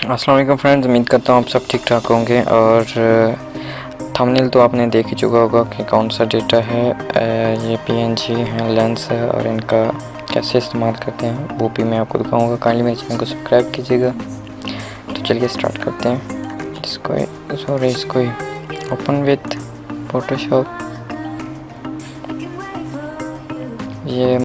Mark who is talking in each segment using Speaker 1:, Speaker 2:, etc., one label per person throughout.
Speaker 1: अस्सलाम वालेकुम फ्रेंड्स, उम्मीद करता हूँ आप सब ठीक ठाक होंगे। और थंबनेल तो आपने देख ही चुका होगा कि कौन सा डेटा है। ये PNG है, लेंस है, और इनका कैसे इस्तेमाल करते हैं वो भी मैं आपको दिखाऊंगा। काइंडली मेरे चैनल को सब्सक्राइब कीजिएगा। तो चलिए स्टार्ट करते हैं। इसको ओपन विथ फोटोशॉप। ये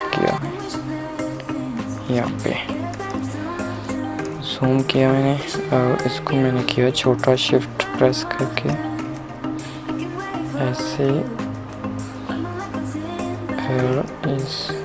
Speaker 1: किया यहाँ पे जूम किया मैंने, और इसको मैंने किया छोटा, शिफ्ट प्रेस करके ऐसे। इस